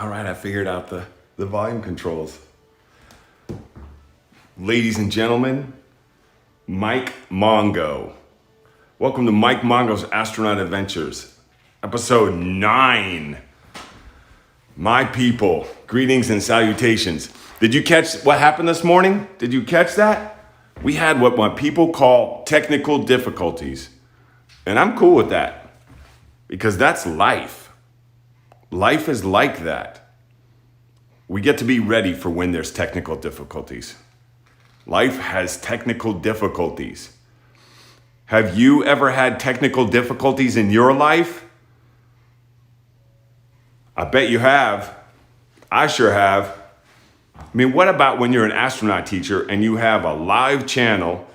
All right, I figured out the volume controls. Ladies and gentlemen, Mike Mongo. Welcome to Mike Mongo's Astronaut Adventures, episode 9. My people, greetings and salutations. Did you catch what happened this morning? Did you catch that? We had what people call technical difficulties. And I'm cool with that because that's life. Life is like that. We get to be ready for when there's technical difficulties. Life has technical difficulties. Have you ever had technical difficulties in your life? I bet you have. I sure have. I mean, what about when you're an astronaut teacher and you have a live channel,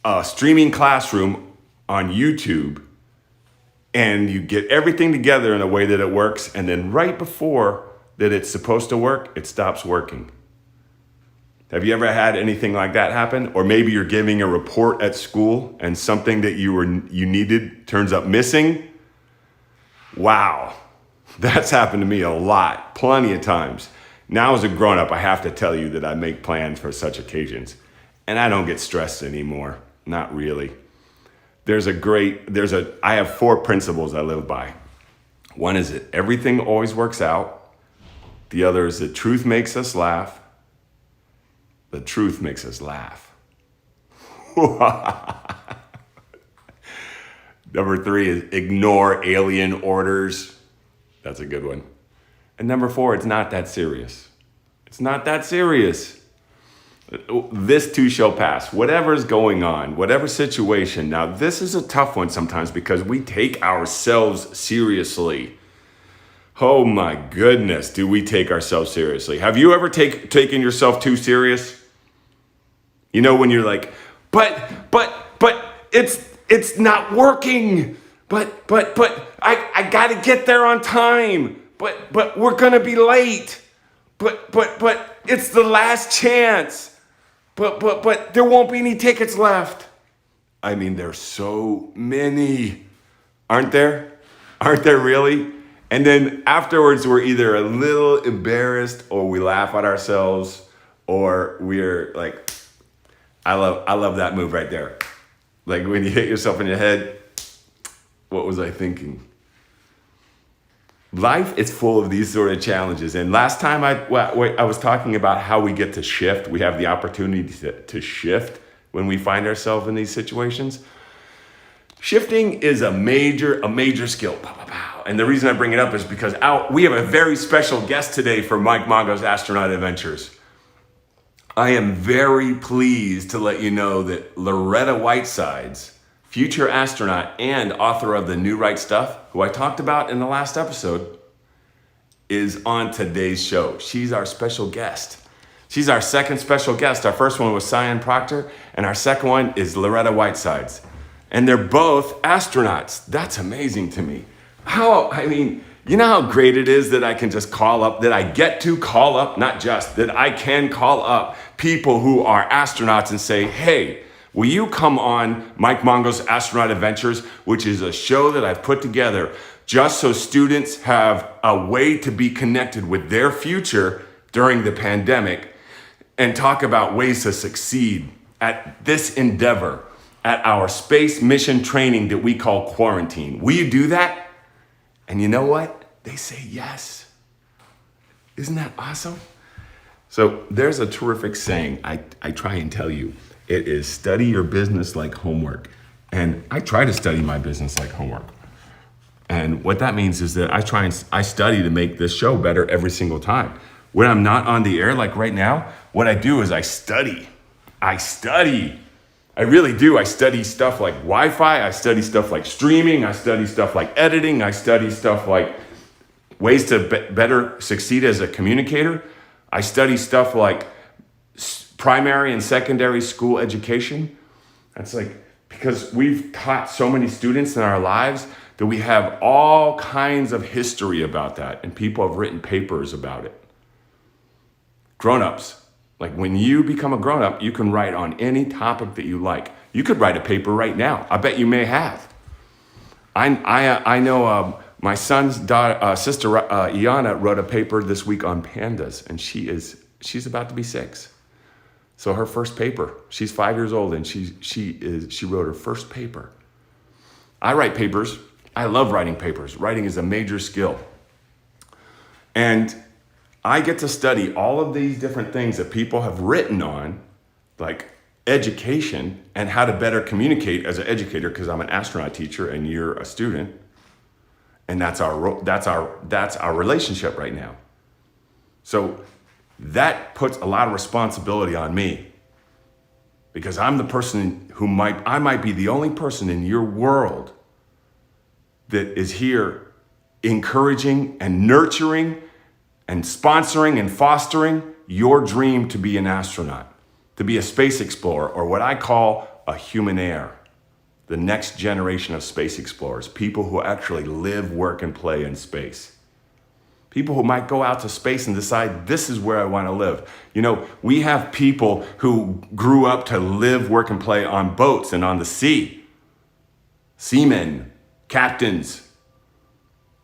a streaming classroom on YouTube, and you get everything together in a way that it works, and then right before that it's supposed to work, it stops working? Have you ever had anything like that happen? Or maybe you're giving a report at school and something that you needed turns up missing? Wow, that's happened to me a lot, plenty of times. Now as a grown-up, I have to tell you that I make plans for such occasions, and I don't get stressed anymore, not really. I have 4 principles I live by. One is that everything always works out. The other is that truth makes us laugh. The truth makes us laugh. Number 3 is ignore alien orders. That's a good one. And number 4, it's not that serious. It's not that serious. This too shall pass. Whatever's going on, whatever situation. Now, this is a tough one sometimes because we take ourselves seriously. Oh my goodness, do we take ourselves seriously? Have you ever taken yourself too serious? You know, when you're like, but it's not working. But I gotta get there on time. But we're gonna be late. But it's the last chance. But there won't be any tickets left. I mean, there's so many, aren't there? Aren't there really? And then afterwards, we're either a little embarrassed or we laugh at ourselves, or we're like, I love that move right there. Like when you hit yourself in your head, what was I thinking? Life is full of these sort of challenges. And last time I was talking about how we get to shift. We have the opportunity to shift when we find ourselves in these situations. Shifting is a major skill. And the reason I bring it up is because we have a very special guest today for Mike Mongo's Astronaut Adventures. I am very pleased to let you know that Loretta Whitesides, future astronaut and author of The New Right Stuff, who I talked about in the last episode, is on today's show. She's our special guest. She's our second special guest. Our first one was Cyan Proctor, and our second one is Loretta Whitesides. And they're both astronauts. That's amazing to me. You know how great it is that I can just call up, that I get to call up, not just, that I can call up people who are astronauts and say, hey, will you come on Mike Mongo's Astronaut Adventures, which is a show that I've put together just so students have a way to be connected with their future during the pandemic and talk about ways to succeed at this endeavor, at our space mission training that we call quarantine. Will you do that? And you know what? They say yes. Isn't that awesome? So there's a terrific saying I try and tell you. It is study your business like homework. And I try to study my business like homework. And what that means is that I study to make this show better every single time. When I'm not on the air, like right now, what I do is I study. I really do. I study stuff like Wi-Fi. I study stuff like streaming. I study stuff like editing. I study stuff like ways to better succeed as a communicator. I study stuff like primary and secondary school education. That's like, because we've taught so many students in our lives that we have all kinds of history about that, and people have written papers about it. Grown-ups, like when you become a grown-up, you can write on any topic that you like. You could write a paper right now. I bet you may have. I know My son's sister, Iana, wrote a paper this week on pandas, and she's about to be 6. So her first paper, she's 5 years old, and she wrote her first paper. I write papers. I love writing papers. Writing is a major skill. And I get to study all of these different things that people have written on, like education and how to better communicate as an educator, because I'm an astronaut teacher and you're a student. And that's our relationship right now. So that puts a lot of responsibility on me, because I'm the person who I might be the only person in your world that is here encouraging and nurturing and sponsoring and fostering your dream to be an astronaut, to be a space explorer, or what I call a human heir. The next generation of space explorers, people who actually live, work, and play in space. People who might go out to space and decide, this is where I want to live. You know, we have people who grew up to live, work, and play on boats and on the sea. Seamen, captains.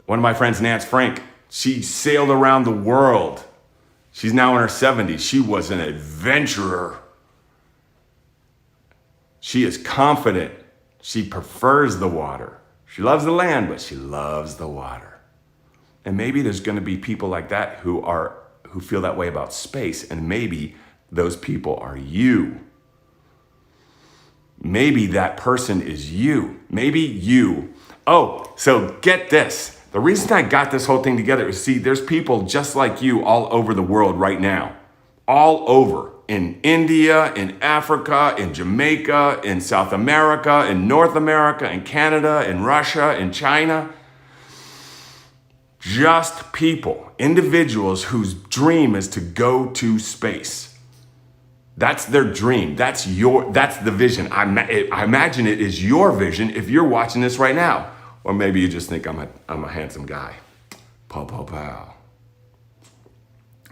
One of my friends, Nance Frank, she sailed around the world. She's now in her 70s. She was an adventurer. She is confident. She prefers the water. She loves the land, but she loves the water. And maybe there's going to be people like that who feel that way about space, and maybe those people are you. Maybe that person is you. Maybe you. Oh, so get this. The reason I got this whole thing together is, see, there's people just like you all over the world right now. All over. In India, in Africa, in Jamaica, in South America, in North America, in Canada, in Russia, in China. Just people, individuals whose dream is to go to space. That's their dream. That's the vision. I imagine it is your vision if you're watching this right now. Or maybe you just think I'm a handsome guy. Pow, pow, pow.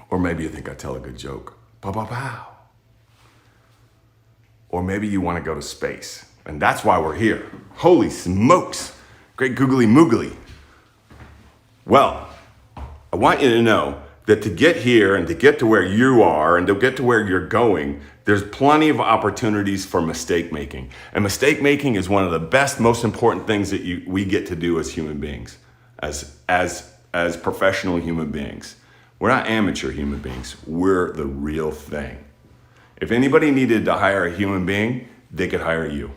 Or maybe you think I tell a good joke. Pow, pow, pow. Or maybe you want to go to space. And that's why we're here. Holy smokes. Great googly moogly. Well, I want you to know that to get here and to get to where you are and to get to where you're going, there's plenty of opportunities for mistake making. And mistake making is one of the best, most important things that we get to do as human beings, as professional human beings. We're not amateur human beings. We're the real thing. If anybody needed to hire a human being, they could hire you.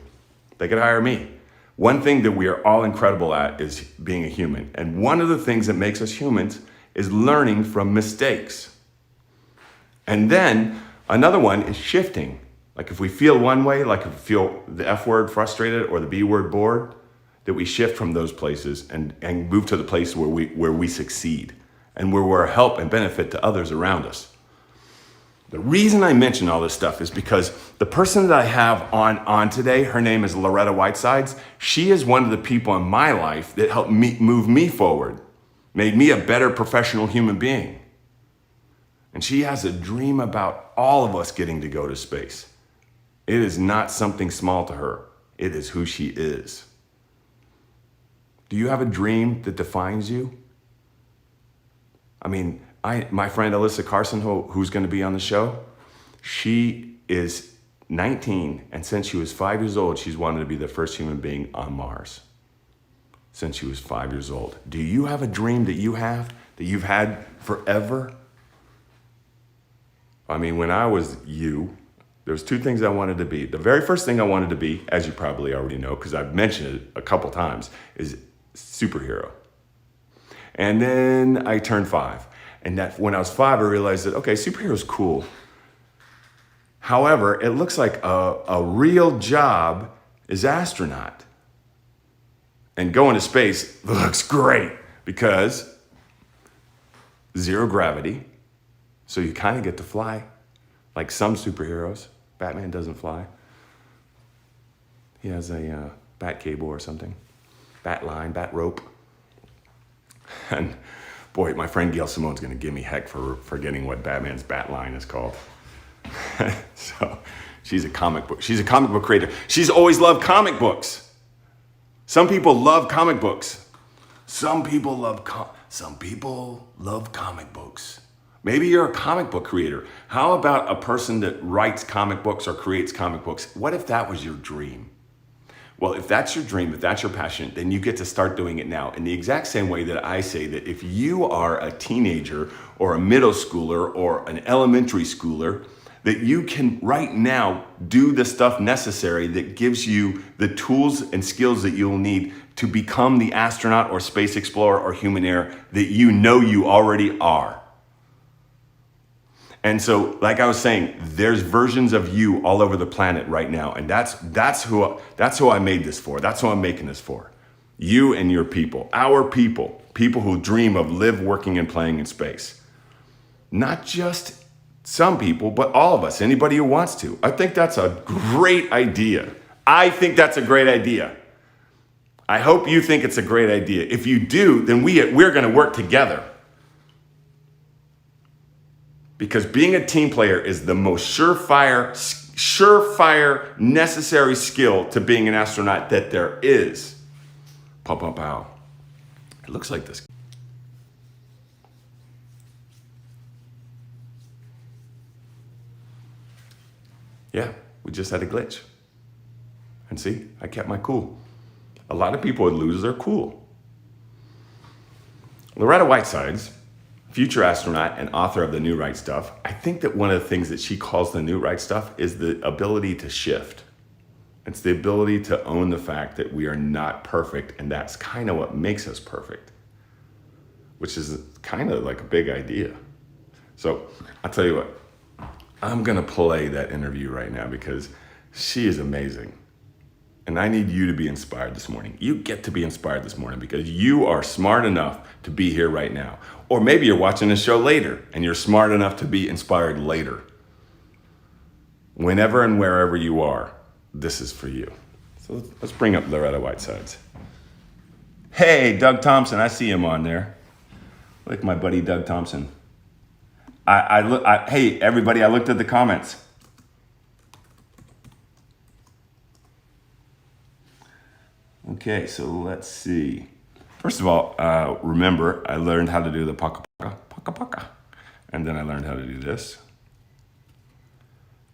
They could hire me. One thing that we are all incredible at is being a human. And one of the things that makes us humans is learning from mistakes. And then another one is shifting. Like if we feel one way, like if we feel the F word frustrated or the B word bored, that we shift from those places and move to the place where we succeed and where we're a help and benefit to others around us. The reason I mention all this stuff is because the person that I have on today, her name is Loretta Whitesides. She is one of the people in my life that helped me move me forward, made me a better professional human being. And she has a dream about all of us getting to go to space. It is not something small to her. It is who she is. Do you have a dream that defines you? I mean, my friend Alyssa Carson, who's going to be on the show, she is 19, and since she was 5 years old, she's wanted to be the first human being on Mars. Since she was 5 years old. Do you have a dream that you've had forever? I mean, when I was you, there was 2 things I wanted to be. The very first thing I wanted to be, as you probably already know, because I've mentioned it a couple times, is superhero. And then I turned 5. And that when I was 5, I realized that, okay, superhero's cool. However, it looks like a real job is astronaut. And going to space looks great because 0 gravity. So you kind of get to fly like some superheroes. Batman doesn't fly. He has a bat cable or something. Bat line, bat rope. And boy, my friend Gail Simone's going to give me heck for forgetting what Batman's bat line is called. So she's a comic book creator. She's always loved comic books. Some people love comic books. Some people love comic books. Maybe you're a comic book creator. How about a person that writes comic books or creates comic books? What if that was your dream? Well, if that's your dream, if that's your passion, then you get to start doing it now. In the exact same way that I say that if you are a teenager or a middle schooler or an elementary schooler, that you can right now do the stuff necessary that gives you the tools and skills that you'll need to become the astronaut or space explorer or human heir that you know you already are. And so, like I was saying, there's versions of you all over the planet right now. And that's who I made this for. That's who I'm making this for. You and your people, our people who dream of live, working, and playing in space. Not just some people, but all of us, anybody who wants to. I think that's a great idea. I think that's a great idea. I hope you think it's a great idea. If you do, then we're going to work together. Because being a team player is the most surefire necessary skill to being an astronaut that there is. Pow, pow, pow. It looks like this. Yeah, we just had a glitch. And see, I kept my cool. A lot of people would lose their cool. Loretta Whitesides, future astronaut and author of the New Right Stuff, I think that one of the things that she calls the New Right Stuff is the ability to shift. It's the ability to own the fact that we are not perfect, and that's kind of what makes us perfect, which is kind of like a big idea. So I'll tell you what, I'm gonna play that interview right now because she is amazing. And I need you to be inspired this morning. You get to be inspired this morning because you are smart enough to be here right now. Or maybe you're watching the show later and you're smart enough to be inspired later. Whenever and wherever you are, this is for you. So let's bring up Loretta Whitesides. Hey, Doug Thompson, I see him on there. Like my buddy Doug Thompson. Hey, everybody, I looked at the comments. Okay, so let's see. First of all, remember, I learned how to do the paka paka, paka paka. And then I learned how to do this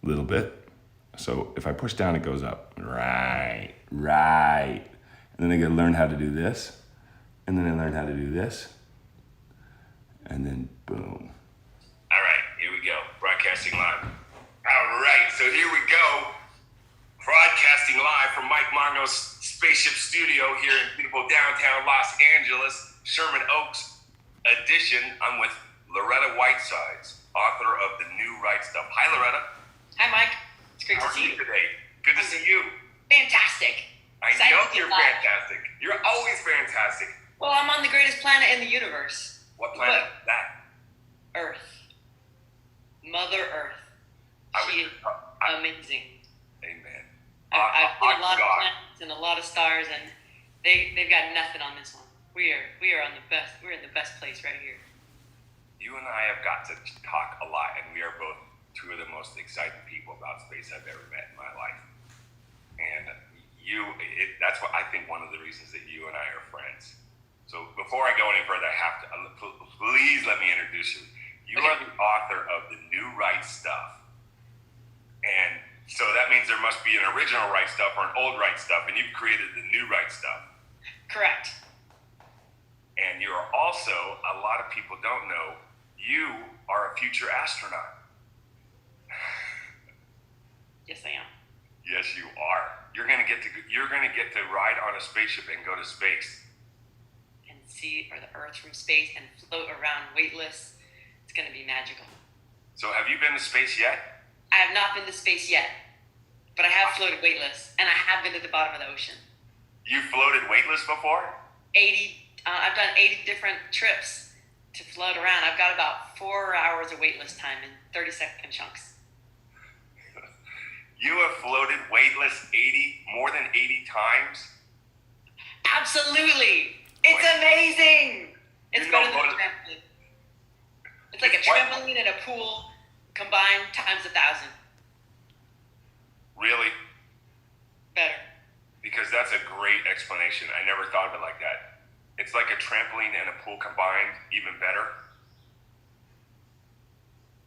a little bit. So if I push down, it goes up. Right. And then I gotta learn how to do this. And then I learned how to do this. And then boom. All right, here we go. Broadcasting live. All right, so here we go. Broadcasting live from Mike Mongo's spaceship studio here in beautiful downtown Los Angeles, Sherman Oaks edition. I'm with Loretta Whitesides, author of The New Right Stuff. Hi, Loretta. Hi, Mike. It's great to see you Today? Good to see you. Fantastic. I know you're fantastic. You're always fantastic. Well, I'm on the greatest planet in the universe. What planet is that? Earth. Mother Earth. She is amazing. Amen. I've seen a lot of planets and a lot of stars, and they've got nothing on this one. We are on the best. We're in the best place right here. You and I have got to talk a lot, and we are both two of the most exciting people about space I've ever met in my life. And that's what I think one of the reasons that you and I are friends. So before I go any further, I have to please let me introduce you. You are the author of The New Right Stuff, and so that means there must be an original right stuff or an old right stuff, and you've created the new right stuff. Correct. And you're also, a lot of people don't know, you are a future astronaut. Yes, I am. Yes, you are. You're gonna get to ride on a spaceship and go to space. And see the Earth from space and float around weightless. It's gonna be magical. So have you been to space yet? I have not been to space yet, but I have floated weightless, and I have been to the bottom of the ocean. You floated weightless before? I've done 80 different trips to float around. I've got about 4 hours of weightless time in 30-second chunks. You have floated weightless more than 80 times? Absolutely! It's amazing! It's better than a trampoline. It's like a trampoline and a pool combined times 1,000. Really? Better. Because that's a great explanation. I never thought of it like that. It's like a trampoline and a pool combined, even better.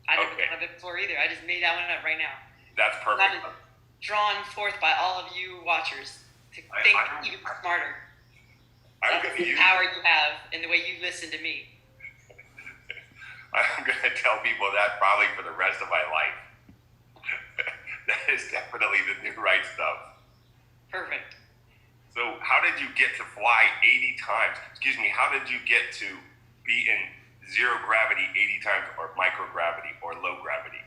I never thought of it before either. I just made that one up right now. That's perfect. I'm drawn forth by all of you watchers to think even smarter. That's the power you have in the way you listen to me. I'm going to tell people that probably for the rest of my life. That is definitely the new right stuff. Perfect. So how did you get to fly 80 times? Excuse me, how did you get to be in zero gravity 80 times, or microgravity, or low gravity?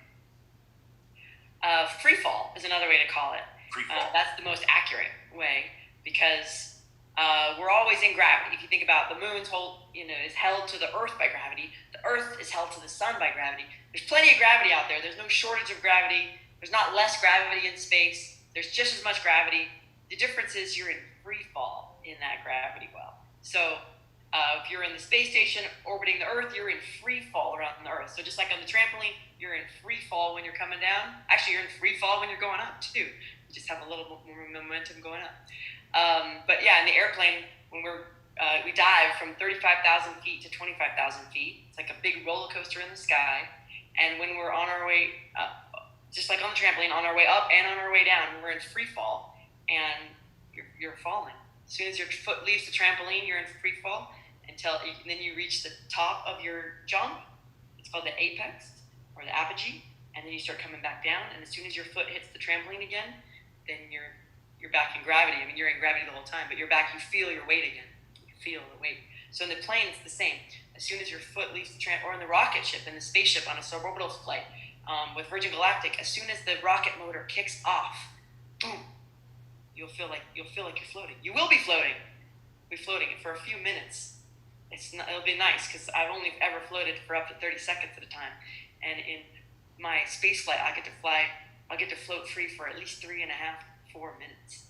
Freefall is another way to call it. Freefall. That's the most accurate way, because we're always in gravity. If you think about the moon's is held to the Earth by gravity. The Earth is held to the sun by gravity. There's plenty of gravity out there. There's no shortage of gravity. There's not less gravity in space. There's just as much gravity. The difference is you're in free fall in that gravity well. So if you're in the space station orbiting the Earth, you're in free fall around the Earth. So just like on the trampoline, you're in free fall when you're coming down. Actually, you're in free fall when you're going up too. You just have a little more momentum going up. But yeah, in the airplane, when we dive from 35,000 feet to 25,000 feet. It's like a big roller coaster in the sky. And when we're on our way up, just like on the trampoline, on our way up and on our way down, we're in free fall, and you're falling. As soon as your foot leaves the trampoline, you're in free fall then you reach the top of your jump. It's called the apex or the apogee, and then you start coming back down. And as soon as your foot hits the trampoline again, then you're back in gravity. I mean, you're in gravity the whole time, but you're back. You feel your weight again. You feel the weight. So in the plane, it's the same. As soon as your foot leaves the or in the rocket ship, in the spaceship on a suborbital flight, with Virgin Galactic, as soon as the rocket motor kicks off, boom, you'll feel like you're floating. You will be floating. We'll be floating for a few minutes. It'll be nice because I've only ever floated for up to 30 seconds at a time, and in my space flight, I'll get to float free for at least 3.5, 4 minutes.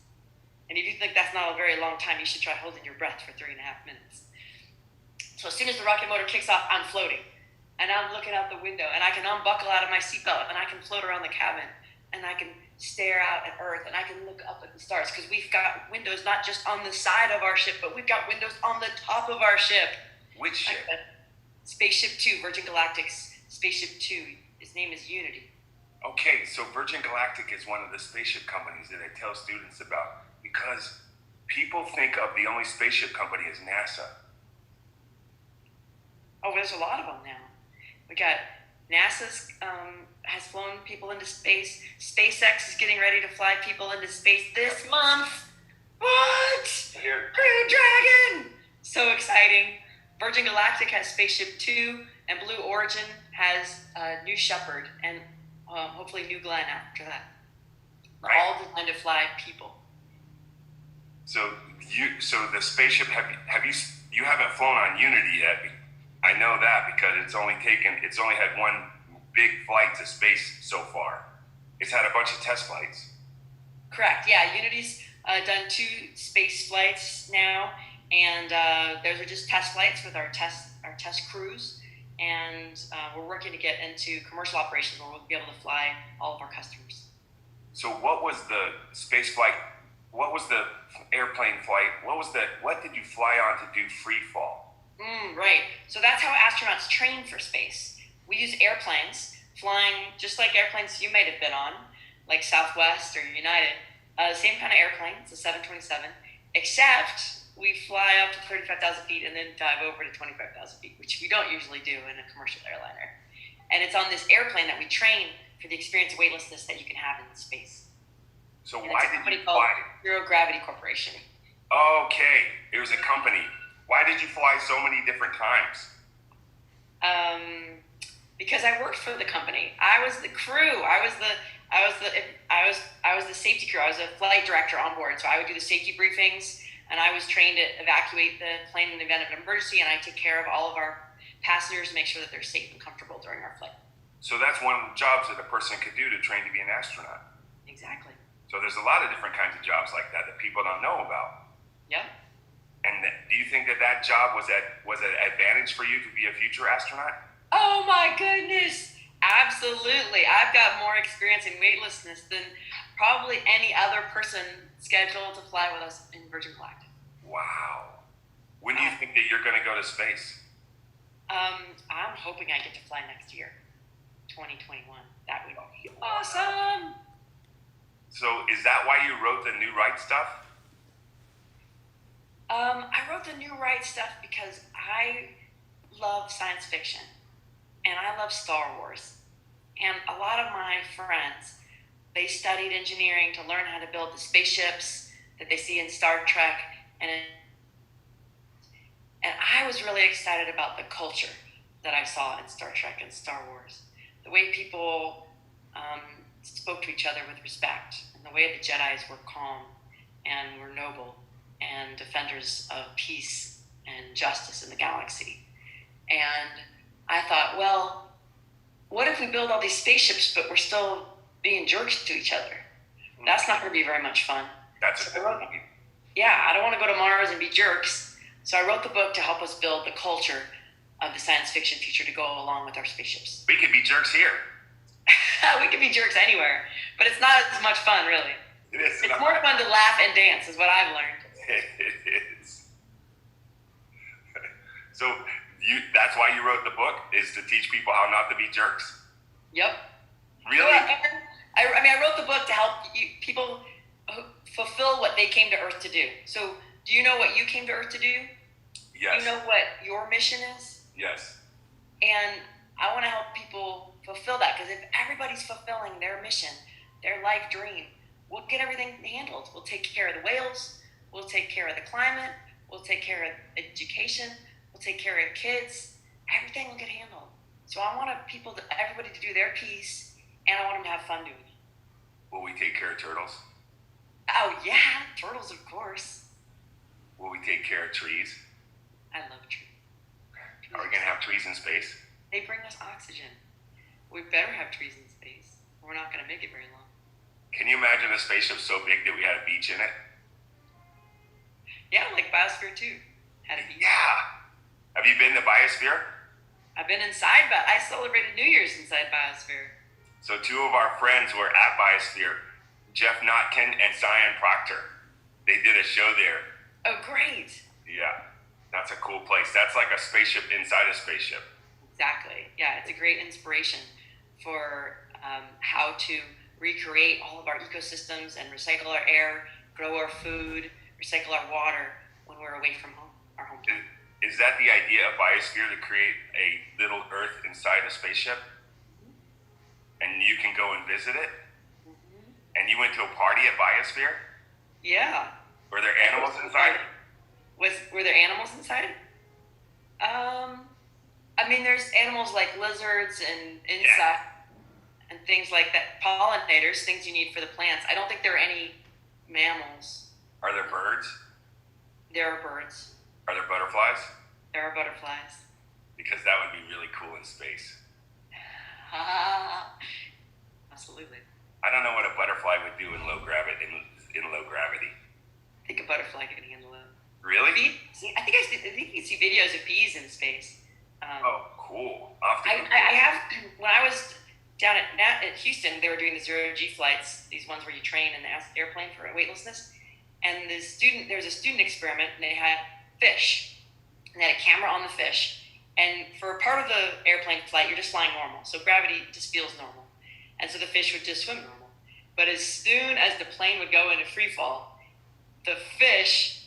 And if you think that's not a very long time, you should try holding your breath for 3.5 minutes. So as soon as the rocket motor kicks off, I'm floating. And I'm looking out the window, and I can unbuckle out of my seatbelt, and I can float around the cabin, and I can stare out at Earth, and I can look up at the stars, because we've got windows not just on the side of our ship, but we've got windows on the top of our ship. Which ship? Spaceship 2, Virgin Galactic's Spaceship 2. His name is Unity. Okay, so Virgin Galactic is one of the spaceship companies that I tell students about, because people think of the only spaceship company as NASA. Oh, there's a lot of them now. We got NASA's has flown people into space. SpaceX is getting ready to fly people into space this month. What? Crew Dragon! So exciting. Virgin Galactic has Spaceship 2, and Blue Origin has New Shepard, and hopefully New Glenn after that. Right. All designed to fly people. So the spaceship, you haven't flown on Unity yet. I know that because it's only had one big flight to space so far. It's had a bunch of test flights. Correct. Yeah, Unity's done 2 space flights now, and those are just test flights with our test crews, and we're working to get into commercial operations where we'll be able to fly all of our customers. So what was the space flight? What was the airplane flight? What did you fly on to do free fall? Right. So that's how astronauts train for space. We use airplanes, flying just like airplanes you might have been on, like Southwest or United. Same kind of airplane. It's a 727, except we fly up to 35,000 feet and then dive over to 25,000 feet, which we don't usually do in a commercial airliner. And it's on this airplane that we train for the experience of weightlessness that you can have in space. So and why did you fly? Zero Gravity Corporation. Okay, it was a company. Why did you fly so many different times? Because I worked for the company. I was the crew. I was the safety crew. I was a flight director on board, so I would do the safety briefings, and I was trained to evacuate the plane in the event of an emergency, and I take care of all of our passengers to make sure that they're safe and comfortable during our flight. So that's one of the jobs that a person could do to train to be an astronaut. Exactly. So there's a lot of different kinds of jobs like that people don't know about. Yep. And do you think that job was an advantage for you to be a future astronaut? Oh my goodness, absolutely. I've got more experience in weightlessness than probably any other person scheduled to fly with us in Virgin Galactic. Wow. When do you think that you're going to go to space? I'm hoping I get to fly next year, 2021. That would be awesome. So is that why you wrote the New Right stuff? I wrote the New Right stuff because I love science fiction and I love Star Wars. And a lot of my friends, they studied engineering to learn how to build the spaceships that they see in Star Trek. And I was really excited about the culture that I saw in Star Trek and Star Wars. The way people spoke to each other with respect, and the way the Jedis were calm and were noble and defenders of peace and justice in the galaxy. And I thought, well, what if we build all these spaceships, but we're still being jerks to each other? That's not going to be very much fun. That's so I don't want to go to Mars and be jerks. So I wrote the book to help us build the culture of the science fiction future to go along with our spaceships. We could be jerks here. We could be jerks anywhere, but it's not as much fun, really. It is. It's more fun to laugh and dance, is what I've learned. It is. So that's why you wrote the book, is to teach people how not to be jerks? Yep. Really? I wrote the book to help people fulfill what they came to Earth to do. So do you know what you came to Earth to do? Yes. Do you know what your mission is? Yes. And I want to help people fulfill that, because if everybody's fulfilling their mission, their life dream, we'll get everything handled. We'll take care of the whales. We'll take care of the climate. We'll take care of education. We'll take care of kids. Everything will get handled. So I want everybody to do their piece, and I want them to have fun doing it. Will we take care of turtles? Oh yeah, turtles, of course. Will we take care of trees? I love trees. Are we going to have trees in space? They bring us oxygen. We better have trees in space. We're not going to make it very long. Can you imagine a spaceship so big that we had a beach in it? Yeah, like Biosphere 2 had a beach. Yeah. Have you been to Biosphere? I've been inside, but I celebrated New Year's inside Biosphere. So two of our friends were at Biosphere, Jeff Notkin and Zion Proctor. They did a show there. Oh, great. Yeah, that's a cool place. That's like a spaceship inside a spaceship. Exactly. Yeah, it's a great inspiration for how to recreate all of our ecosystems and recycle our air, grow our food, recycle our water when we're away from home, our hometown. Is that the idea of Biosphere, to create a little Earth inside a spaceship? Mm-hmm. And you can go and visit it? Mm-hmm. And you went to a party at Biosphere? Yeah. Were there animals inside? Were there animals inside? There's animals like lizards and insects and things like that. Pollinators, things you need for the plants. I don't think there are any mammals. Are there birds? There are birds. Are there butterflies? There are butterflies. Because that would be really cool in space. Absolutely. I don't know what a butterfly would do in low gravity. I think a butterfly can handle it. Really? I think you can see videos of bees in space. Oh, cool. I have, when I was down at Houston, they were doing the zero-G flights, these ones where you train in the airplane for weightlessness. And there was a student experiment, and they had fish. And they had a camera on the fish. And for a part of the airplane flight, you're just flying normal. So gravity just feels normal. And so the fish would just swim normal. But as soon as the plane would go into freefall, the fish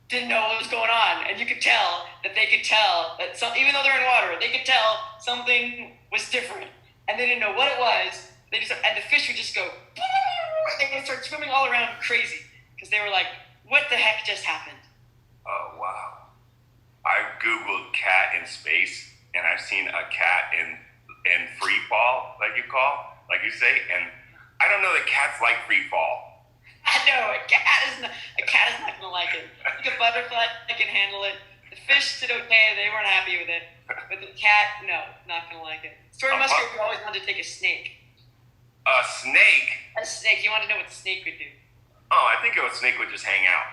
didn't know what was going on. And you could tell that even though they're in water, they could tell something was different. And they didn't know what it was. And the fish would just go, and they would start swimming all around crazy. Because they were like, what the heck just happened? Oh, wow. I've Googled cat in space, and I've seen a cat in Freefall, like you say, and I don't know that cats like Freefall. I know, a cat is not going to like it. Like a butterfly, they can handle it. The fish did okay, they weren't happy with it. But the cat, no, not going to like it. Story Musker always wanted to take a snake. A snake? A snake. You want to know what the snake would do? Oh, I think a snake would just hang out.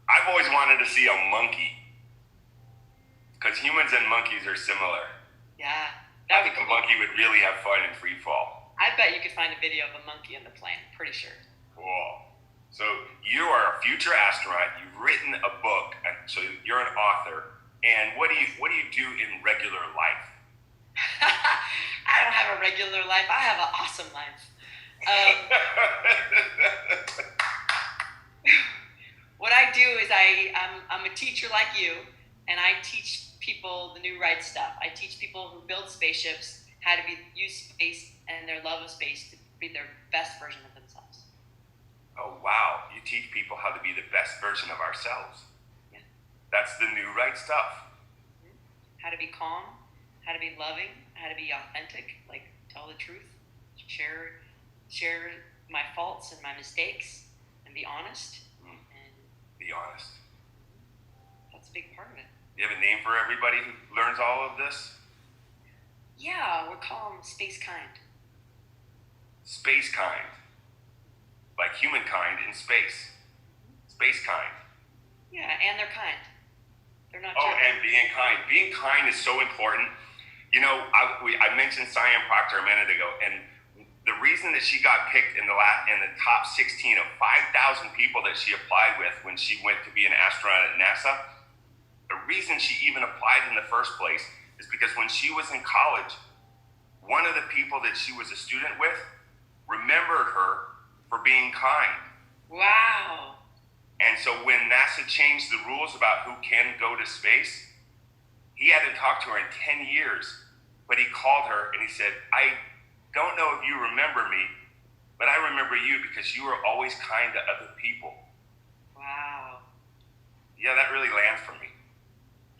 I've always wanted to see a monkey. Because humans and monkeys are similar. Yeah. I think a monkey would really have fun in Freefall. I bet you could find a video of a monkey in the plane. Pretty sure. Cool. So you are a future astronaut. You've written a book, and so you're an author. And what do you do in regular life? I don't have a regular life. I have an awesome life. What I do is I'm a teacher like you, and I teach people the new right stuff. I teach people who build spaceships how to use space and their love of space to be their best version of themselves. Oh, wow. You teach people how to be the best version of ourselves. Yeah. That's the new right stuff. Mm-hmm. How to be calm, how to be loving, how to be authentic, like tell the truth, share my faults and my mistakes, and be honest. And be honest. That's a big part of it. Do you have a name for everybody who learns all of this? Yeah, we'll call them spacekind. Spacekind. Like humankind in space. Spacekind. Yeah, and they're kind. They're not. Oh, and being kind. Being kind is so important. You know, I mentioned Cyan Proctor a minute ago, and the reason that she got picked in the top 16 of 5,000 people that she applied with when she went to be an astronaut at NASA, the reason she even applied in the first place is because when she was in college, one of the people that she was a student with remembered her for being kind. Wow. And so when NASA changed the rules about who can go to space, he hadn't talked to her in 10 years, but he called her and he said, I don't know if you remember me, but I remember you because you were always kind to other people. Wow. Yeah, that really lands for me.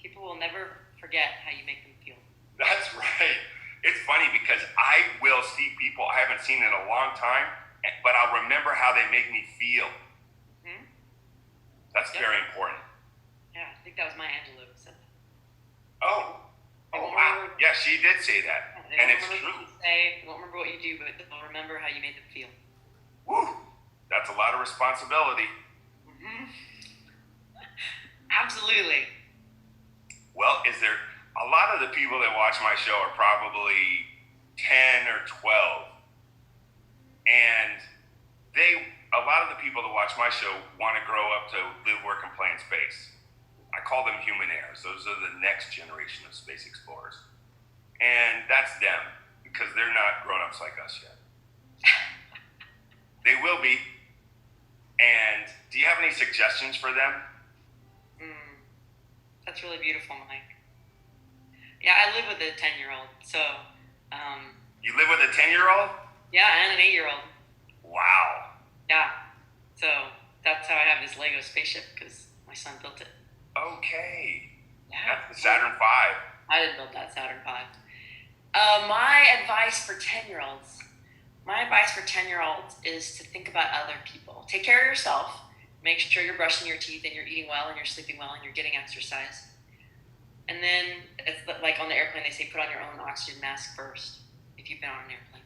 People will never forget how you make them feel. That's right. It's funny because I will see people I haven't seen in a long time, but I'll remember how they make me feel. Mm-hmm. That's very important. Yeah, I think that was Maya Angelou who said that. Oh, wow. Yeah, she did say that. Yeah, and it's true. They won't remember what you do, but they'll remember how you made them feel. Woo! That's a lot of responsibility. Mm-hmm. Absolutely. Well, a lot of the people that watch my show are probably 10 or 12. And a lot of the people that watch my show want to grow up to live, work, and play in space. I call them human heirs. Those are the next generation of space explorers. And that's them, because they're not grown-ups like us yet. They will be. And do you have any suggestions for them? That's really beautiful, Mike. Yeah, I live with a 10-year-old, so... You live with a 10-year-old? Yeah, and an 8-year-old. Wow. Yeah, so that's how I have this Lego spaceship, because my son built it. Okay. Yeah. That's the Saturn V. I didn't build that Saturn V. My advice for 10-year-olds is to think about other people. Take care of yourself. Make sure you're brushing your teeth and you're eating well and you're sleeping well and you're getting exercise. And then, it's like on the airplane, they say put on your own oxygen mask first, if you've been on an airplane.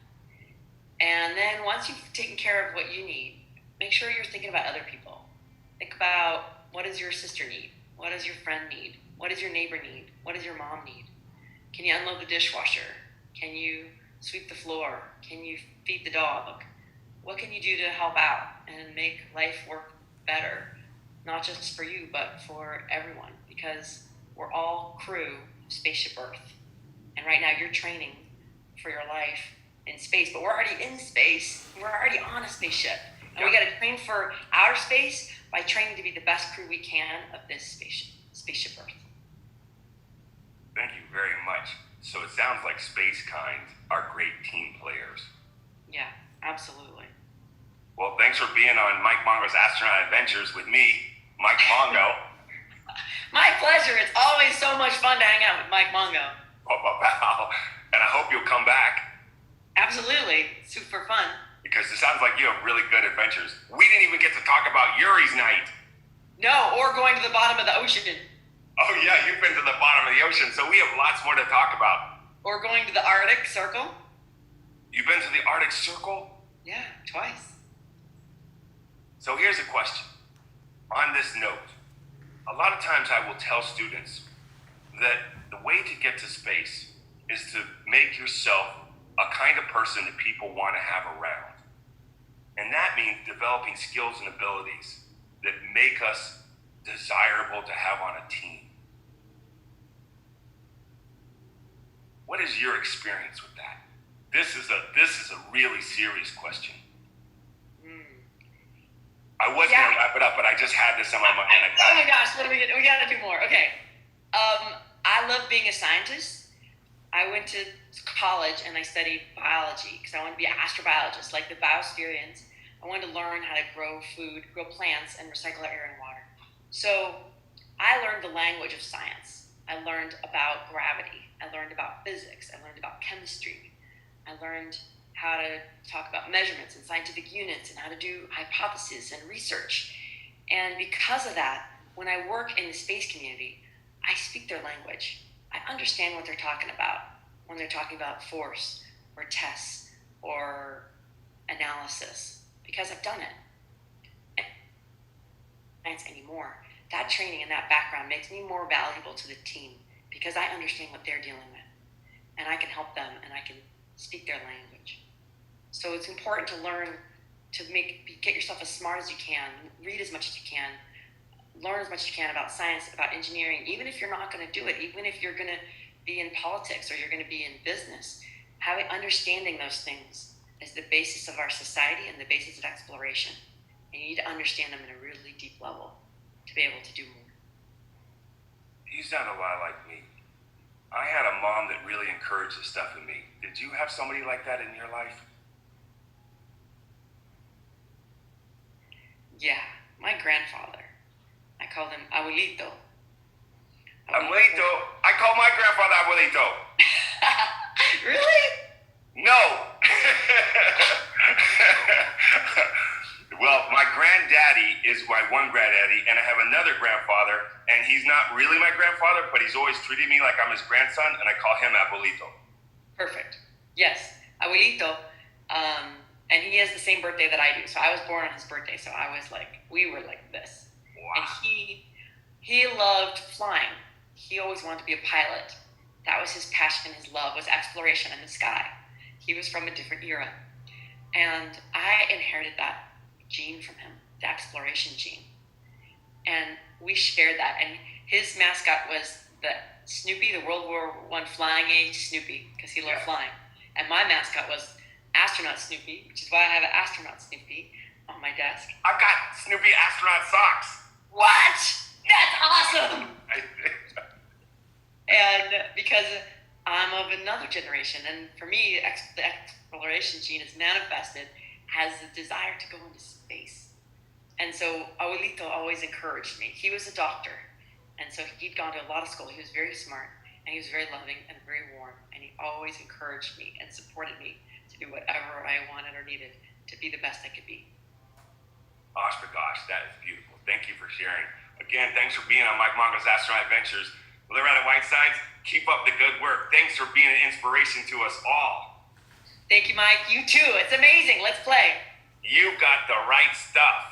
And then once you've taken care of what you need, make sure you're thinking about other people. Think about, what does your sister need? What does your friend need? What does your neighbor need? What does your mom need? Can you unload the dishwasher? Can you sweep the floor? Can you feed the dog? What can you do to help out and make life work better? Not just for you, but for everyone, because we're all crew of Spaceship Earth. And right now you're training for your life in space, but we're already in space. We're already on a spaceship. And we got to train for outer space by training to be the best crew we can of this spaceship Earth. Thank you very much. So it sounds like spacekind are great team players. Yeah, absolutely. Well, thanks for being on Mike Mongo's Astronaut Adventures with me, Mike Mongo. My pleasure. It's always so much fun to hang out with Mike Mongo. And I hope you'll come back. Absolutely. Super fun. Because it sounds like you have really good adventures. We didn't even get to talk about Yuri's night. No, or going to the bottom of the ocean. Oh yeah, you've been to the bottom of the ocean, so we have lots more to talk about. Or going to the Arctic Circle. You've been to the Arctic Circle? Yeah, twice. So here's a question. On this note, a lot of times I will tell students that the way to get to space is to make yourself a kind of person that people want to have around. And that means developing skills and abilities that make us desirable to have on a team? What is your experience with that? This is a really serious question. I was going to wrap it up, but I just had this on my mind. Oh my gosh, what are we gonna? We gotta do more. Okay. I love being a scientist. I went to college and I studied biology because I wanted to be an astrobiologist, like the biosphereans. I wanted to learn how to grow food, grow plants, and recycle our air and water. So I learned the language of science. I learned about gravity. I learned about physics. I learned about chemistry. I learned how to talk about measurements and scientific units and how to do hypotheses and research. And because of that, when I work in the space community, I speak their language. I understand what they're talking about when they're talking about force or tests or analysis because I've done it. Science anymore. That training and that background makes me more valuable to the team because I understand what they're dealing with and I can help them and I can speak their language. So it's important to learn to get yourself as smart as you can, read as much as you can, learn as much as you can about science, about engineering, even if you're not going to do it, even if you're going to be in politics or you're going to be in business. Understanding those things is the basis of our society and the basis of exploration. And you need to understand them in a really deep level to be able to do more. You sound a lot like me. I had a mom that really encouraged this stuff in me. Did you have somebody like that in your life? Yeah, my grandfather. I called him Abuelito. Abuelito? I call my grandfather Abuelito. Really? No. Well, my granddaddy is my one granddaddy, and I have another grandfather, and he's not really my grandfather, but he's always treated me like I'm his grandson, and I call him Abuelito. Perfect. Yes, Abuelito. And he has the same birthday that I do. So I was born on his birthday. So we were like this. Wow. And he loved flying. He always wanted to be a pilot. That was his passion, his love was exploration in the sky. He was from a different era. And I inherited that gene from him, the exploration gene. And we shared that. And his mascot was the Snoopy, the World War I flying age Snoopy, because he loved flying. And my mascot was Astronaut Snoopy, which is why I have an Astronaut Snoopy on my desk. I've got Snoopy astronaut socks. What? That's awesome! And because I'm of another generation, and for me, the exploration gene is manifested as the desire to go into space. And so Abuelito always encouraged me. He was a doctor, and so he'd gone to a lot of school. He was very smart, and he was very loving and very warm, and he always encouraged me and supported me to do whatever I wanted or needed to be the best I could be. Gosh, that is beautiful. Thank you for sharing. Again, thanks for being on Mike Mongo's Astronaut Adventures. Loretta Whitesides, keep up the good work. Thanks for being an inspiration to us all. Thank you, Mike. You too. It's amazing. Let's play. You got the right stuff.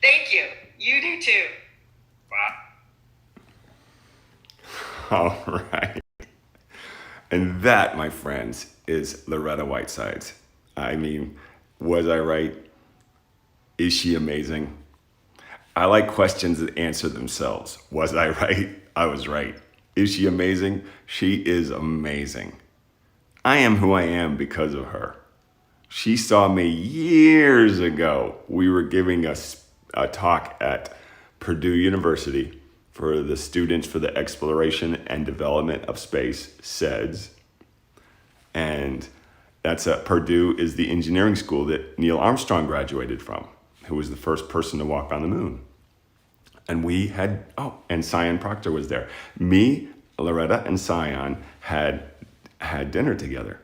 Thank you. You do too. Bye. All right. And that, my friends, is Loretta Whitesides. I mean, was I right? Is she amazing? I like questions that answer themselves. Was I right? I was right. Is she amazing? She is amazing. I am who I am because of her. She saw me years ago. We were giving a talk at Purdue University for the Students for the Exploration and Development of Space, SEDS. And Purdue is the engineering school that Neil Armstrong graduated from, who was the first person to walk on the moon. And we had, and Sion Proctor was there. Me, Loretta, and Sion had dinner together.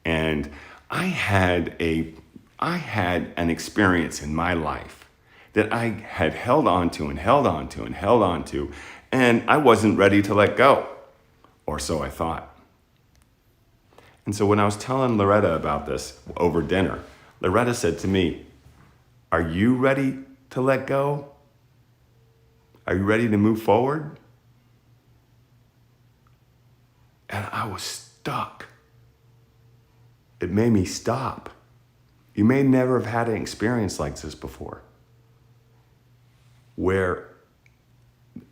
And I had an experience in my life that I had held on to, and I wasn't ready to let go, or so I thought. And so when I was telling Loretta about this over dinner, Loretta said to me, "Are you ready to let go? Are you ready to move forward?" And I was stuck. It made me stop. You may never have had an experience like this before, where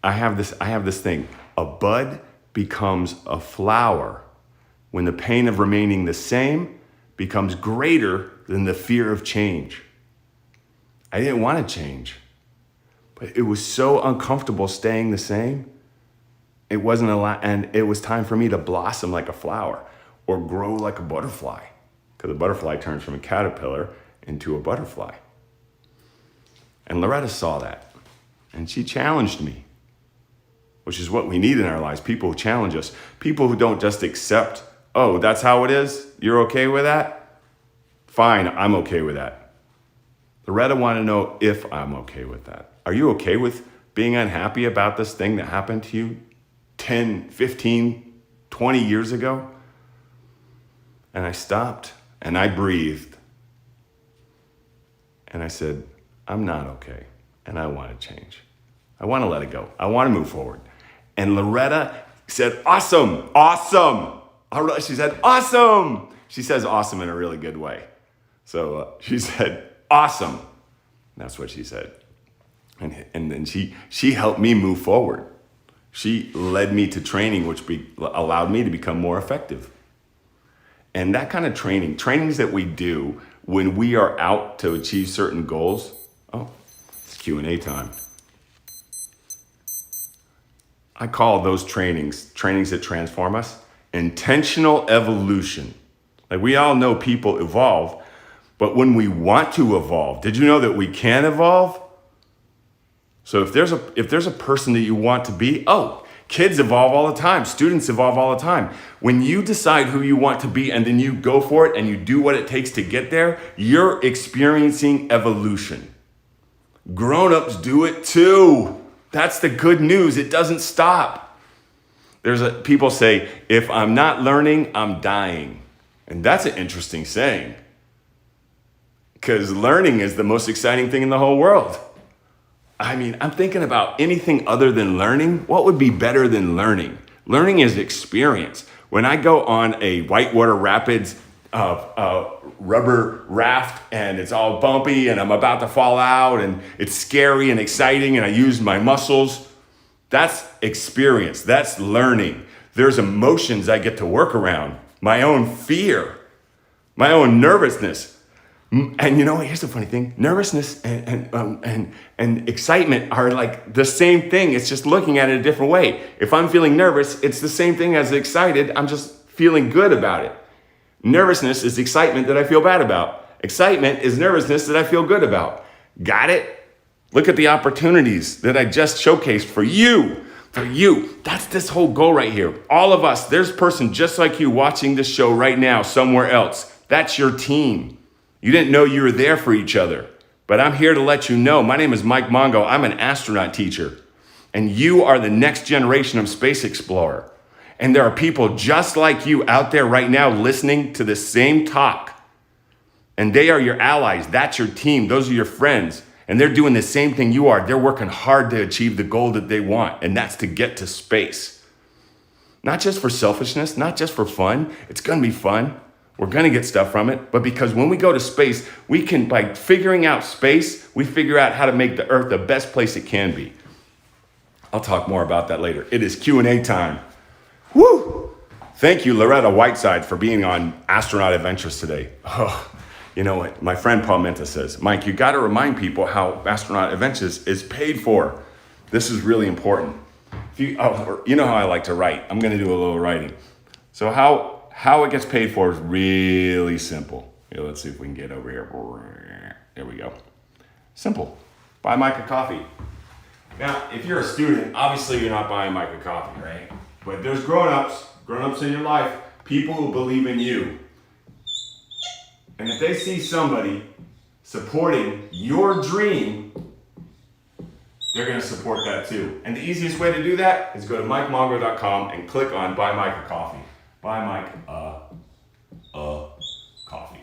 I have this thing. A bud becomes a flower when the pain of remaining the same becomes greater than the fear of change. I didn't want to change, but it was so uncomfortable staying the same. It wasn't and it was time for me to blossom like a flower or grow like a butterfly, because a butterfly turns from a caterpillar into a butterfly. And Loretta saw that, and she challenged me, which is what we need in our lives. People who challenge us, people who don't just accept, oh, that's how it is, you're okay with that? Fine, I'm okay with that. Loretta wanted to know if I'm okay with that. Are you okay with being unhappy about this thing that happened to you 10, 15, 20 years ago? And I stopped and I breathed. And I said, I'm not okay. And I want to change. I want to let it go. I want to move forward. And Loretta said, awesome, awesome. She said, awesome. She says awesome in a really good way. So she said, awesome. That's what she said. And then she helped me move forward. She led me to training, which allowed me to become more effective. And that kind of trainings that we do when we are out to achieve certain goals. Oh, it's Q&A time. I call those trainings that transform us, intentional evolution. Like, we all know people evolve, but when we want to evolve, did you know that we can evolve? So if there's a person that you want to be, kids evolve all the time, students evolve all the time. When you decide who you want to be and then you go for it and you do what it takes to get there, you're experiencing evolution. Grown-ups do it too. That's the good news. It doesn't stop. People say, if I'm not learning, I'm dying. And that's an interesting saying, because learning is the most exciting thing in the whole world. I mean, I'm thinking about anything other than learning. What would be better than learning? Learning is experience. When I go on a whitewater rapids rubber raft and it's all bumpy and I'm about to fall out and it's scary and exciting and I use my muscles, that's experience. That's learning. There's emotions I get to work around. My own fear, my own nervousness. And you know, here's the funny thing: nervousness and excitement are like the same thing. It's just looking at it a different way. If I'm feeling nervous, it's the same thing as excited. I'm just feeling good about it. Nervousness is excitement that I feel bad about. Excitement is nervousness that I feel good about. Got it? Look at the opportunities that I just showcased for you. For you. That's this whole goal right here. All of us, there's a person just like you watching this show right now somewhere else. That's your team. You didn't know you were there for each other, but I'm here to let you know. My name is Mike Mongo. I'm an astronaut teacher, and you are the next generation of space explorer. And there are people just like you out there right now listening to the same talk, and they are your allies. That's your team. Those are your friends, and they're doing the same thing you are. They're working hard to achieve the goal that they want, and that's to get to space. Not just for selfishness, not just for fun. It's going to be fun. We're going to get stuff from it, but because when we go to space, we can, by figuring out space, we figure out how to make the Earth the best place it can be. I'll talk more about that later. It is Q&A time. Woo! Thank you, Loretta Whitesides, for being on Astronaut Adventures today. Oh, you know what? My friend Paul Menta says, Mike, you got to remind people how Astronaut Adventures is paid for. This is really important. You know how I like to write. I'm going to do a little writing. So how it gets paid for is really simple. Here, let's see if we can get over here. There we go. Simple. Buy Mike a coffee. Now, if you're a student, obviously you're not buying Mike a coffee, right? But there's grown-ups in your life, people who believe in you. And if they see somebody supporting your dream, they're going to support that too. And the easiest way to do that is go to MikeMongo.com and click on Buy Mike a Coffee. Buy Mike a coffee.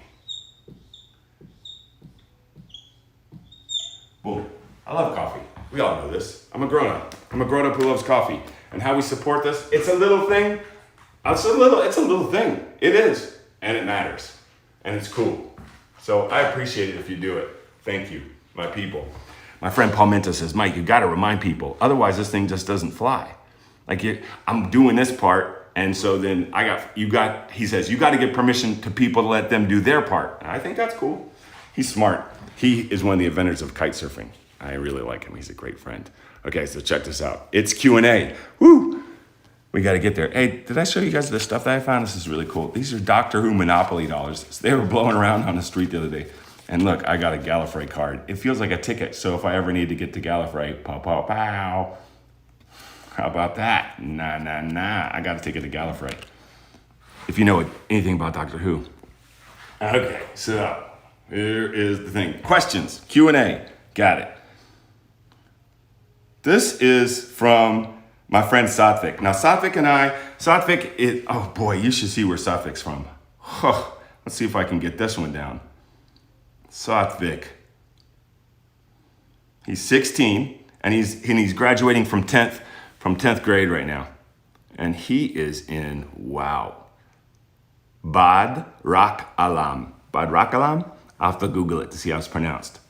Boom. I love coffee. We all know this. I'm a grown-up. I'm a grown-up who loves coffee. And how we support this, it's a little thing. It's a little thing. It is. And it matters. And it's cool. So I appreciate it if you do it. Thank you, my people. My friend Paul Minto says, Mike, you got to remind people. Otherwise, this thing just doesn't fly. Like I'm doing this part. And so then he says, you got to give permission to people to let them do their part. And I think that's cool. He's smart. He is one of the inventors of kite surfing. I really like him. He's a great friend. Okay, so check this out. It's Q&A. Woo! We got to get there. Hey, did I show you guys the stuff that I found? This is really cool. These are Doctor Who Monopoly dollars. So they were blowing around on the street the other day. And look, I got a Gallifrey card. It feels like a ticket. So if I ever need to get to Gallifrey, pow, pow, pow. How about that? Nah. I got a ticket to Gallifrey. If you know anything about Doctor Who. Okay, so here is the thing. Questions, Q&A. Got it. This is from my friend Satvik. Now, Satvik is, oh boy, you should see where Satvik's from. Huh, let's see if I can get this one down. Satvik. He's 16, and he's graduating from 10th grade right now. And he is in, wow, Bad Rak Alam. Bad Rak Alam? I'll have to Google it to see how it's pronounced.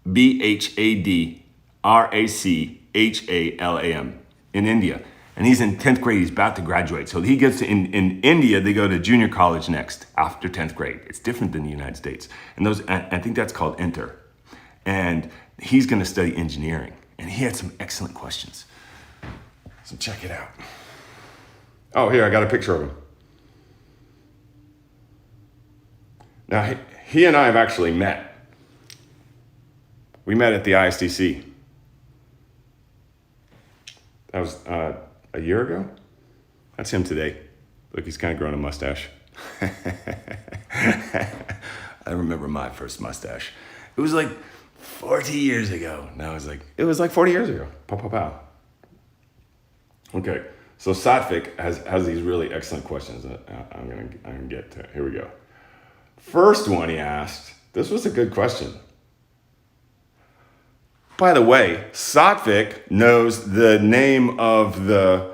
BHADRACHALAM in India. And he's in 10th grade. He's about to graduate. So he gets to, in India, they go to junior college next after 10th grade. It's different than the United States. And I think that's called Inter. And he's going to study engineering. And he had some excellent questions. So check it out. Oh, here, I got a picture of him. Now, he and I have actually met. We met at the ISDC. That was a year ago. That's him today. Look, he's kind of grown a mustache. I remember my first mustache. It was like 40 years ago. Now it was like 40 years ago. Pow, pow, pow. Okay, so Satvik has these really excellent questions that I'm gonna get to. Here we go. First one he asked, this was a good question. By the way, Satvik knows the name of the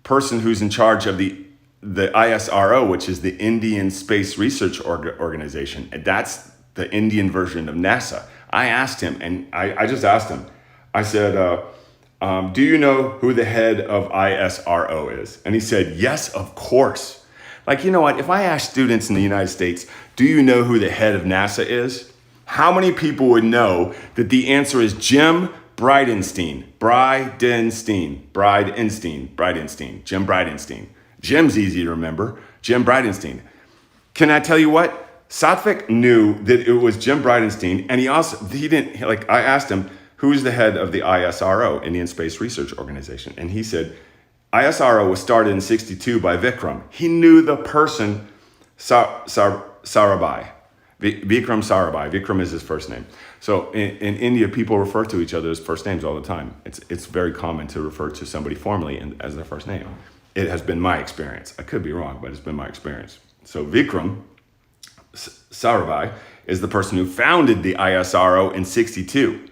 person who's in charge of the ISRO, which is the Indian Space Research Organization. And that's the Indian version of NASA. I asked him, and I just asked him, I said, do you know who the head of ISRO is? And he said, yes, of course. Like, you know what? If I ask students in the United States, do you know who the head of NASA is? How many people would know that the answer is Jim Bridenstine? Jim Bridenstine. Jim's easy to remember. Jim Bridenstine. Can I tell you what? Satvik knew that it was Jim Bridenstine, and I asked him, who's the head of the ISRO, Indian Space Research Organization? And he said, ISRO was started in 1962 by Vikram. He knew the person, Sarabhai. Vikram Sarabhai. Vikram is his first name. So in India, people refer to each other as first names all the time. It's very common to refer to somebody formally as their first name. It has been my experience. I could be wrong, but it's been my experience. So Vikram Sarabhai is the person who founded the ISRO in 1962.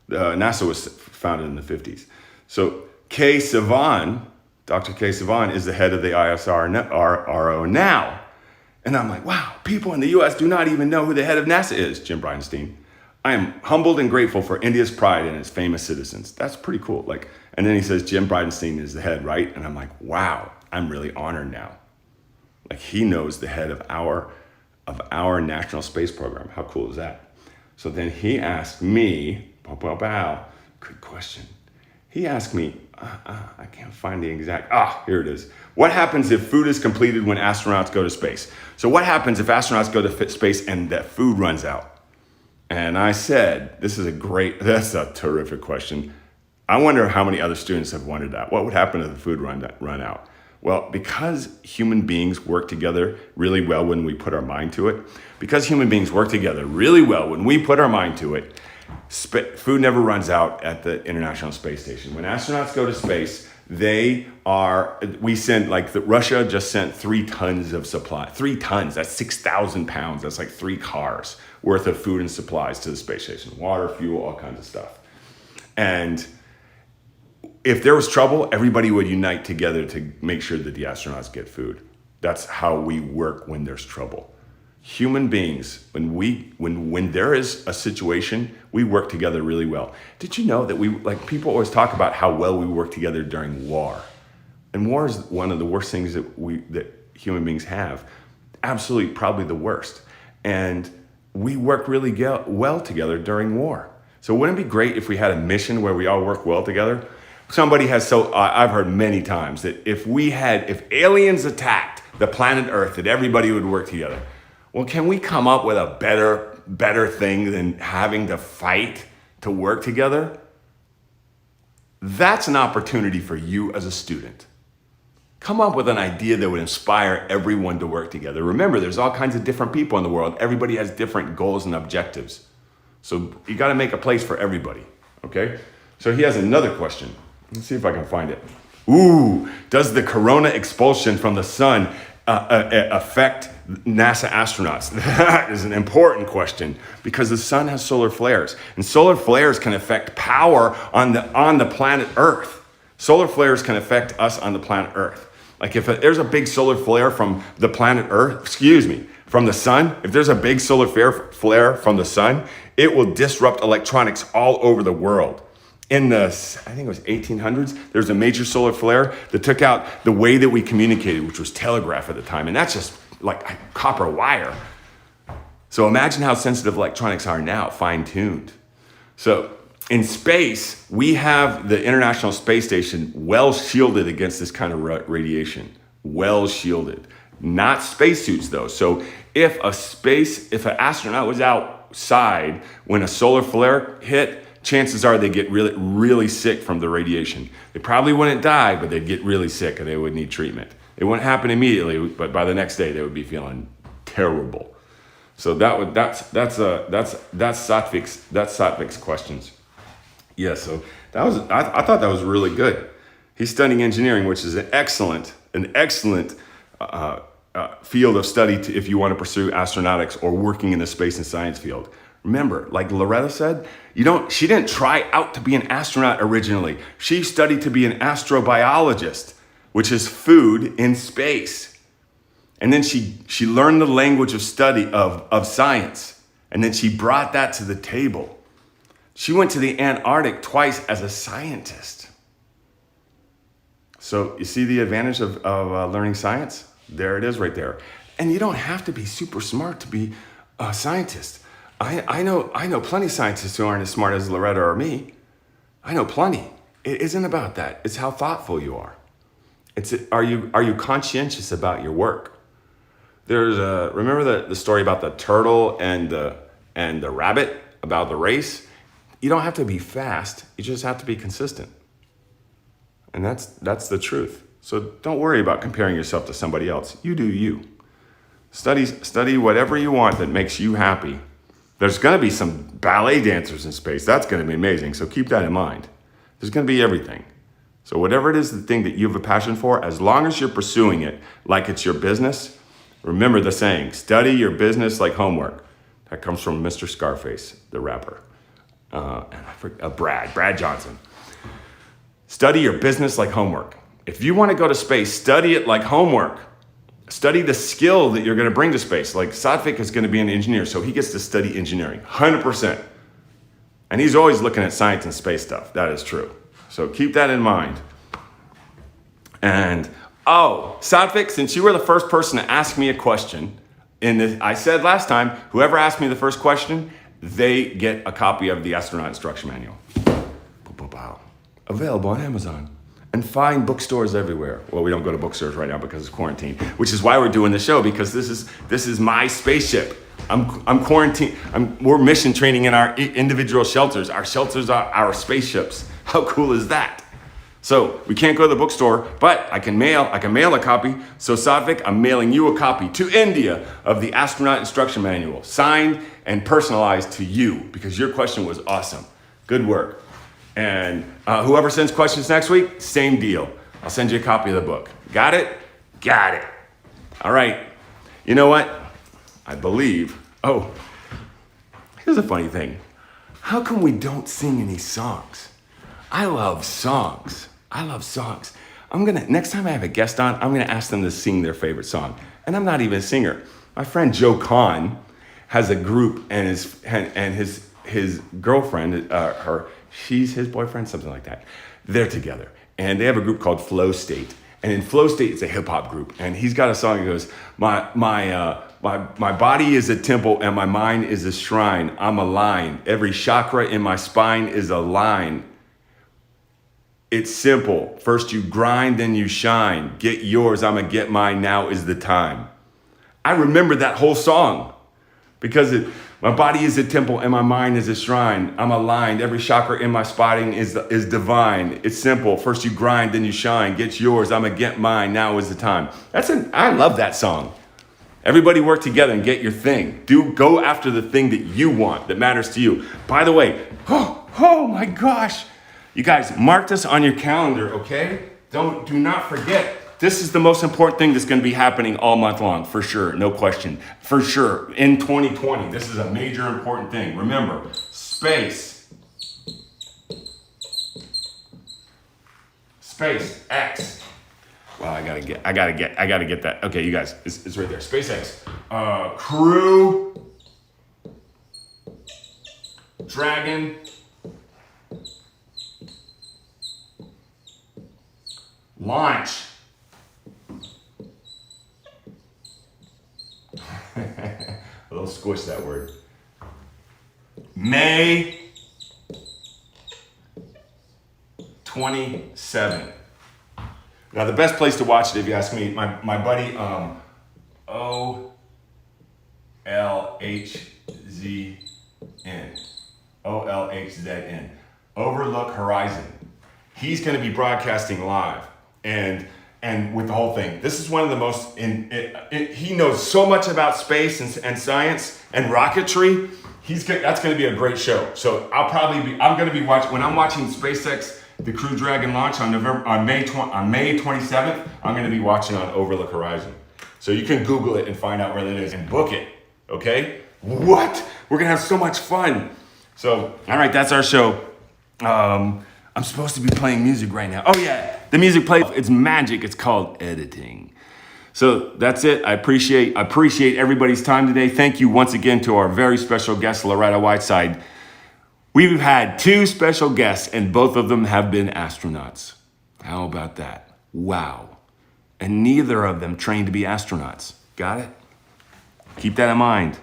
NASA was founded in the 50s. So Dr. K. Sivan is the head of the ISRO now. And I'm like, wow, people in the US do not even know who the head of NASA is, Jim Bridenstine. I am humbled and grateful for India's pride in its famous citizens. That's pretty cool. And then he says, Jim Bridenstine is the head, right? And I'm like, wow, I'm really honored now. Like, he knows the head of our national space program. How cool is that? So then he asked me, good question. He asked me, I can't find the exact, here it is. What happens if food is completed when astronauts go to space? So what happens if astronauts go to space and that food runs out? And I said, that's a terrific question. I wonder how many other students have wondered that. What would happen if the food run out? Well, because human beings work together really well when we put our mind to it, food never runs out at the International Space Station. When astronauts go to space, Russia just sent 3 tons of supply. 3 tons, that's 6,000 pounds. That's like 3 cars worth of food and supplies to the space station. Water, fuel, all kinds of stuff. And if there was trouble, everybody would unite together to make sure that the astronauts get food. That's how we work when there's trouble. Human beings, when there is a situation, we work together really well. Did you know that people always talk about how well we work together during war? And war is one of the worst things that human beings have. Absolutely, probably the worst. And we work really well together during war. So wouldn't it be great if we had a mission where we all work well together? I've heard many times that if aliens attacked the planet Earth, that everybody would work together. Well, can we come up with a better thing than having to fight to work together? That's an opportunity for you as a student. Come up with an idea that would inspire everyone to work together. Remember, there's all kinds of different people in the world. Everybody has different goals and objectives. So you got to make a place for everybody, okay? So he has another question. Let's see if I can find it. Ooh, does the corona expulsion from the sun affect NASA astronauts? That is an important question because the sun has solar flares, and solar flares can affect power on the planet Earth. Solar flares can affect us on the planet Earth. Like if there's a big solar flare from the planet Earth, from the sun, if there's a big solar flare from the sun, it will disrupt electronics all over the world. In the, I think it was 1800s, there's a major solar flare that took out the way that we communicated, which was telegraph at the time. And that's just like copper wire. So imagine how sensitive electronics are now, fine-tuned. So in space, we have the International Space Station well shielded against this kind of radiation. Well shielded. Not spacesuits though. So if an astronaut was outside when a solar flare hit, chances are they get really, really sick from the radiation. They probably wouldn't die, but they'd get really sick and they would need treatment. It wouldn't happen immediately, but by the next day they would be feeling terrible. So that's Satvik's questions. Yeah, so I thought that was really good. He's studying engineering, which is an excellent field of study if you want to pursue astronautics or working in the space and science field. Remember, like Loretta said, she didn't try out to be an astronaut originally. She studied to be an astrobiologist, which is food in space. And then she learned the language of study of science. And then she brought that to the table. She went to the Antarctic twice as a scientist. So you see the advantage of learning science? There it is right there. And you don't have to be super smart to be a scientist. I know plenty of scientists who aren't as smart as Loretta or me. I know plenty. It isn't about that. It's how thoughtful you are. Are you conscientious about your work? Remember the story about the turtle and the rabbit about the race? You don't have to be fast. You just have to be consistent. And that's the truth. So don't worry about comparing yourself to somebody else. You do you. Study whatever you want that makes you happy. There's going to be some ballet dancers in space. That's going to be amazing. So keep that in mind. There's going to be everything. So whatever it is, the thing that you have a passion for, as long as you're pursuing it like it's your business, remember the saying, study your business like homework. That comes from Mr. Scarface, the rapper. Brad Johnson. Study your business like homework. If you want to go to space, study it like homework. Study the skill that you're going to bring to space. Like Satvik is going to be an engineer, so he gets to study engineering, 100%. And he's always looking at science and space stuff. That is true. So keep that in mind. And, Satvik, since you were the first person to ask me a question, I said last time, whoever asked me the first question, they get a copy of the Astronaut Instruction Manual. Available on Amazon. And find bookstores everywhere. Well, we don't go to bookstores right now because it's quarantine, which is why we're doing the show, because this is my spaceship. I'm quarantined. We're mission training in our individual shelters. Our shelters are our spaceships. How cool is that? So we can't go to the bookstore, but I can mail a copy. So Satvik, I'm mailing you a copy to India of the Astronaut Instruction Manual, signed and personalized to you, because your question was awesome. Good work. And whoever sends questions next week, same deal. I'll send you a copy of the book. Got it? Got it. All right. You know what? I believe. Here's a funny thing. How come we don't sing any songs? I love songs. next time I have a guest on, I'm gonna ask them to sing their favorite song. And I'm not even a singer. My friend Joe Kahn has a group, and his girlfriend, she's his boyfriend, something like that. They're together, and they have a group called Flow State. And in Flow State, it's a hip hop group, and he's got a song that goes, my body is a temple and my mind is a shrine. I'm aligned. Every chakra in my spine is aligned. It's simple. First you grind, then you shine. Get yours, I'ma get mine. Now is the time. I remember that whole song because my body is a temple and my mind is a shrine. I'm aligned. Every chakra in my spine is divine. It's simple. First you grind, then you shine. Get yours, I'ma get mine. Now is the time. I love that song. Everybody work together and get your thing. Go after the thing that you want, that matters to you. By the way, oh my gosh. You guys, mark this on your calendar, okay? Do not forget. This is the most important thing that's gonna be happening all month long, for sure, no question. For sure, in 2020, this is a major important thing. Remember, space, X. Wow, I gotta get that. Okay, you guys, it's right there. SpaceX, Crew Dragon launch. A little squish that word. May 27. Now the best place to watch it, if you ask me, my buddy OLHZN, Overlook Horizon. He's going to be broadcasting live, and with the whole thing. This is one of the most, he knows so much about space and science and rocketry. That's going to be a great show. So I'm going to be watching, when I'm watching SpaceX, the Crew Dragon launch on May 27th, I'm going to be watching on Overlook Horizon. So you can Google it and find out where that is and book it, okay? What? We're going to have so much fun. So, all right, that's our show. I'm supposed to be playing music right now. Oh yeah, the music plays, it's magic. It's called editing. So that's it. I appreciate everybody's time today. Thank you once again to our very special guest, Loretta Whiteside. We've had 2 special guests and both of them have been astronauts. How about that? Wow. And neither of them trained to be astronauts. Got it? Keep that in mind.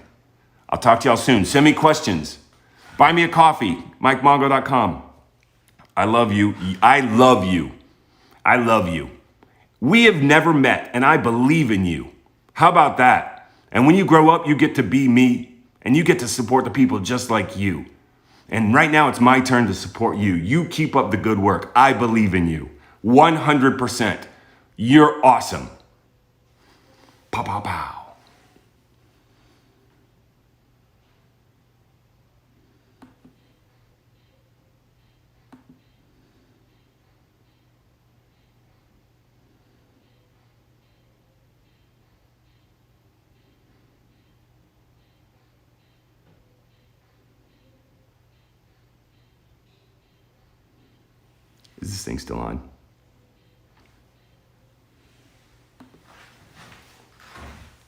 I'll talk to y'all soon. Send me questions. Buy me a coffee, MikeMongo.com. I love you. I love you. I love you. We have never met, and I believe in you. How about that? And when you grow up, you get to be me, and you get to support the people just like you. And right now, it's my turn to support you. You keep up the good work. I believe in you. 100%. You're awesome. Pow, pow, pow. Is this thing still on?